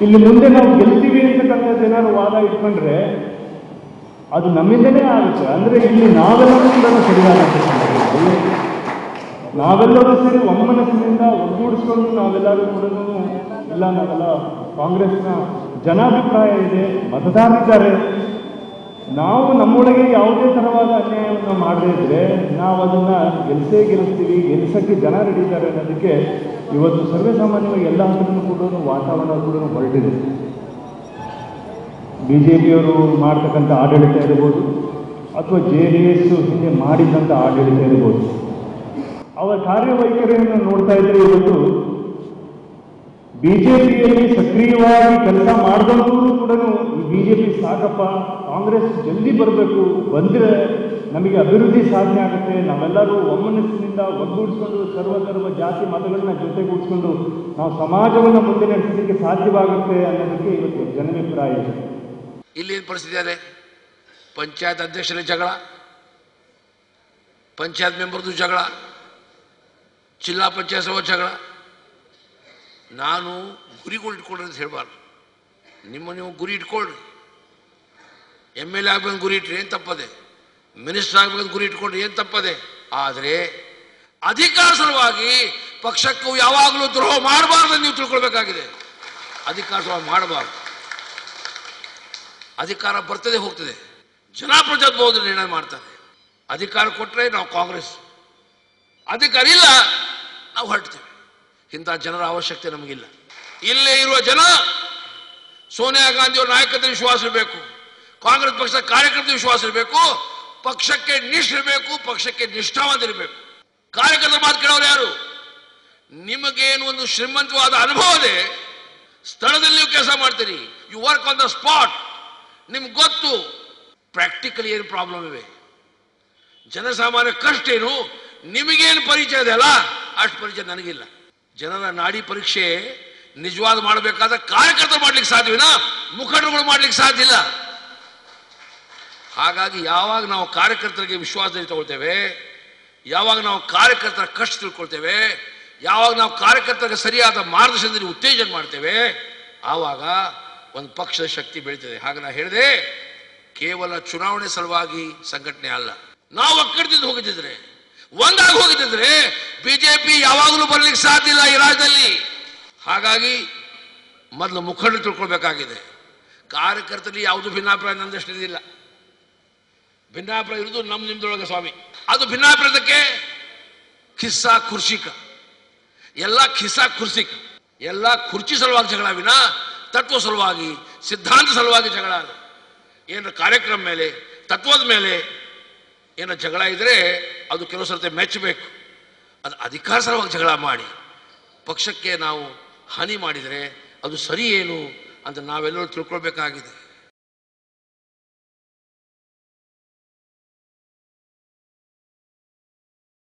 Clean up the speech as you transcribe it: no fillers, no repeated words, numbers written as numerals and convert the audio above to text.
ಇಲ್ಲಿ ಮುಂದೆ ನಾವು ಗೆಲ್ತೀವಿ ಅಂತಕ್ಕಂಥದ್ದು ಏನಾದ್ರು ವಾದ ಇಟ್ಕೊಂಡ್ರೆ ಅದು ನಮ್ಮಿಂದನೇ ಆಗುತ್ತೆ. ಅಂದರೆ ಇಲ್ಲಿ ನಾವೆಲ್ಲರೂ ಕೂಡ ಸರಿಯಾಗುತ್ತೆ. ನಾವೆಲ್ಲರೂ ಸೇರಿ ಒಮ್ಮನಸ್ಸಿನಿಂದ ಒಗ್ಗೂಡಿಸ್ಕೊಂಡು ನಾವೆಲ್ಲರೂ ಕೂಡ ಇಲ್ಲ, ನಾವೆಲ್ಲ ಕಾಂಗ್ರೆಸ್ನ ಜನಾಭಿಪ್ರಾಯ ಇದೆ, ಮತದಾರರಿದ್ದಾರೆ, ನಾವು ನಮ್ಮೊಳಗೆ ಯಾವುದೇ ಥರವಾದ ಅನ್ಯಾಯವನ್ನು ಮಾಡದೇ ಇದ್ರೆ ನಾವು ಅದನ್ನು ಗೆಲ್ಲಿಸ್ತೀವಿ, ಗೆಲ್ಲಿಸೋಕ್ಕೆ ಜನ ರೆಡಿ ಇದ್ದಾರೆ ಅನ್ನೋದಕ್ಕೆ ಇವತ್ತು ಸರ್ವೇಸಾಮಾನ್ಯವಾಗಿ ಎಲ್ಲ ಹತ್ರನೂ ಕೂಡ ವಾತಾವರಣ ಕೂಡ ಹೊರಟಿದೆ. BJPಯವರು ಮಾಡ್ತಕ್ಕಂಥ ಆಡಳಿತ ಇರ್ಬೋದು ಅಥವಾ JDS ಹಿಂದೆ ಮಾಡಿದಂಥ ಆಡಳಿತ ಇರ್ಬೋದು, ಅವರ ಕಾರ್ಯವೈಖರಿಯನ್ನು ನೋಡ್ತಾ ಇದ್ರೆ ಇವತ್ತು BJPಯಲ್ಲಿ ಸಕ್ರಿಯವಾಗಿ ಕೆಲಸ ಮಾಡಿದವರು ಕೂಡ BJP ಸಾಕಪ್ಪ, ಕಾಂಗ್ರೆಸ್ ಜಲ್ದಿ ಬರಬೇಕು, ಬಂದರೆ ನಮಗೆ ಅಭಿವೃದ್ಧಿ ಸಾಧನೆ ಆಗುತ್ತೆ, ನಾವೆಲ್ಲರೂ ಒಮ್ಮನಸ್ಸಿನಿಂದ ಒಗ್ಗೂಡಿಸ್ಕೊಂಡು ಸರ್ವಧರ್ಮ ಜಾತಿ ಮತಗಳನ್ನ ಜೊತೆಗೂಡಿಸ್ಕೊಂಡು ನಾವು ಸಮಾಜವನ್ನು ಮುಂದೆ ನಡೆಸಲಿಕ್ಕೆ ಸಾಧ್ಯವಾಗುತ್ತೆ ಅನ್ನೋದಕ್ಕೆ ಇವತ್ತು ಜನಾಭಿಪ್ರಾಯ ಇದೆ. ಇಲ್ಲಿ ಏನು ಪರಿಸ್ಥಿತಿ ಇದೆ? ಪಂಚಾಯತ್ ಅಧ್ಯಕ್ಷರ ಜಗಳ, ಪಂಚಾಯತ್ ಮೆಂಬರ್ದು ಜಗಳ, ಜಿಲ್ಲಾ ಪಂಚಾಯತ್ ಸಭಾ ಜಗಳ. ನಾನು ಗುರಿಗಳು ಇಟ್ಕೊಳ್ರಿ ಅಂತ ಹೇಳಬಾರ್ದು. ನೀವು ಗುರಿ ಇಟ್ಕೊಳ್ರಿ. MLA ಆಗ್ಬೇಕಂತ ಗುರಿ ಇಟ್ರಿ ಏನು ತಪ್ಪದೆ, ಮಿನಿಸ್ಟರ್ ಆಗ್ಬೇಕಂತ ಗುರಿ ಇಟ್ಕೊಂಡ್ರಿ ಏನು ತಪ್ಪದೆ. ಆದರೆ ಅಧಿಕಾರ ಸಲುವಾಗಿ ಪಕ್ಷಕ್ಕೂ ಯಾವಾಗಲೂ ದ್ರೋಹ ಮಾಡಬಾರ್ದು ನೀವು ತಿಳ್ಕೊಳ್ಬೇಕಾಗಿದೆ. ಅಧಿಕಾರ ಸಲುವಾಗಿ ಮಾಡಬಾರ್ದು. ಅಧಿಕಾರ ಬರ್ತದೆ ಹೋಗ್ತದೆ, ಜನಪ್ರತಿನಿಧಿಗಳು ನಿರ್ಣಯ ಮಾಡ್ತಾರೆ. ಅಧಿಕಾರ ಕೊಟ್ಟರೆ ನಾವು ಕಾಂಗ್ರೆಸ್, ಅಧಿಕಾರ ಇಲ್ಲ ನಾವು ಹೊರಡ್ತೇವೆ. ಇಂಥ ಜನರ ಅವಶ್ಯಕತೆ ನಮಗಿಲ್ಲ. ಇಲ್ಲೇ ಇರುವ ಜನ ಸೋನಿಯಾ ಗಾಂಧಿಯವರ ನಾಯಕತ್ವ ವಿಶ್ವಾಸ ಇರಬೇಕು, ಕಾಂಗ್ರೆಸ್ ಪಕ್ಷದ ಕಾರ್ಯಕರ್ತರ ವಿಶ್ವಾಸ ಇರಬೇಕು, ಪಕ್ಷಕ್ಕೆ ನಿಷ್ಠಿರಬೇಕು, ಪಕ್ಷಕ್ಕೆ ನಿಷ್ಠಾವಂತರಿರಬೇಕು. ಕಾರ್ಯಕರ್ತರ ಮಾತು ಕೇಳೋರು ಯಾರು? ನಿಮಗೇನು ಒಂದು ಶ್ರೀಮಂತವಾದ ಅನುಭವ ಇದೆ, ಸ್ಥಳದಲ್ಲಿ ನೀವು ಕೆಲಸ ಮಾಡ್ತೀರಿ, you work on the spot, ನಿಮ್ಗೆ ಗೊತ್ತು ಪ್ರಾಕ್ಟಿಕಲಿ ಏನು ಪ್ರಾಬ್ಲಮ್ ಇವೆ, ಜನಸಾಮಾನ್ಯ ಕಷ್ಟ ಏನು, ನಿಮಗೇನು ಪರಿಚಯ ಇದೆ ಅಲ್ಲ ಅಷ್ಟು ಪರಿಚಯ ನನಗಿಲ್ಲ. ಜನರ ನಾಡಿ ಪರೀಕ್ಷೆ ನಿಜವಾದ ಮಾಡಬೇಕಾದ ಕಾರ್ಯಕರ್ತರು ಮಾಡ್ಲಿಕ್ಕೆ ಸಾಧ್ಯವಿಲ್ಲ, ಮುಖಂಡರುಗಳು ಮಾಡ್ಲಿಕ್ಕೆ ಸಾಧ್ಯ ಇಲ್ಲ. ಹಾಗಾಗಿ ಯಾವಾಗ ನಾವು ಕಾರ್ಯಕರ್ತರಿಗೆ ವಿಶ್ವಾಸದಲ್ಲಿ ತಗೊಳ್ತೇವೆ, ಯಾವಾಗ ನಾವು ಕಾರ್ಯಕರ್ತರ ಕಷ್ಟ ತಿಳ್ಕೊಳ್ತೇವೆ, ಯಾವಾಗ ನಾವು ಕಾರ್ಯಕರ್ತರಿಗೆ ಸರಿಯಾದ ಮಾರ್ಗದರ್ಶನದಲ್ಲಿ ಉತ್ತೇಜನ ಮಾಡ್ತೇವೆ, ಆವಾಗ ಒಂದು ಪಕ್ಷದ ಶಕ್ತಿ ಬೆಳೀತದೆ. ಹಾಗೆ ನಾನು ಹೇಳಿದೆ, ಕೇವಲ ಚುನಾವಣೆ ಸಲುವಾಗಿ ಸಂಘಟನೆ ಅಲ್ಲ. ನಾವು ಒಕ್ಕಟ್ಟಿದ್ದು ಹೋಗಿದ್ದಿದ್ರೆ, ಒಂದಾಗಿ ಹೋಗಿದ್ದಿದ್ರೆ ಬಿಜೆಪಿ ಯಾವಾಗಲೂ ಬರಲಿಕ್ಕೆ ಸಾಧ್ಯ ಇಲ್ಲ ಈ ರಾಜ್ಯದಲ್ಲಿ. ಹಾಗಾಗಿ ಮೊದಲು ಮುಖಂಡರು ತಿಳ್ಕೊಳ್ಬೇಕಾಗಿದೆ. ಕಾರ್ಯಕರ್ತರಲ್ಲಿ ಯಾವುದು ಭಿನ್ನಾಭಿಪ್ರಾಯ ನಂದಷ್ಟಿಲ್ಲ. ಭಿನ್ನಾಭಿಪ್ರಾಯ ಇರುವುದು ನಿಮ್ದೊಳಗೆ ಸ್ವಾಮಿ. ಅದು ಭಿನ್ನಾಭಿಪ್ರಾಯಕ್ಕೆ ಖಿಸ್ಸಾ ಕುರ್ಚಿಕ, ಎಲ್ಲ ಖಿಸ್ಸಾ ಕುರ್ಚಿಕ, ಎಲ್ಲ ಕುರ್ಚಿ ಸಲುವಾಗಿ ಜಗಳ ವಿನ ತತ್ವ ಸಲುವಾಗಿ ಸಿದ್ಧಾಂತ ಸಲುವಾಗಿ ಜಗಳ. ಏನು ಕಾರ್ಯಕ್ರಮ ಮೇಲೆ ತತ್ವದ ಮೇಲೆ ಏನೋ ಜಗಳ ಇದ್ರೆ ಅದು ಕೆಲವು ಸರ್ತಿ ಮೆಚ್ಚಬೇಕು. ಅದು ಅಧಿಕಾರ ಸಲುವಾಗಿ ಜಗಳ ಮಾಡಿ ಪಕ್ಷಕ್ಕೆ ನಾವು ಹಾನಿ ಮಾಡಿದರೆ ಅದು ಸರಿ ಏನು ಅಂತ ನಾವೆಲ್ಲರೂ ತಿಳ್ಕೊಳ್ಬೇಕಾಗಿದೆ.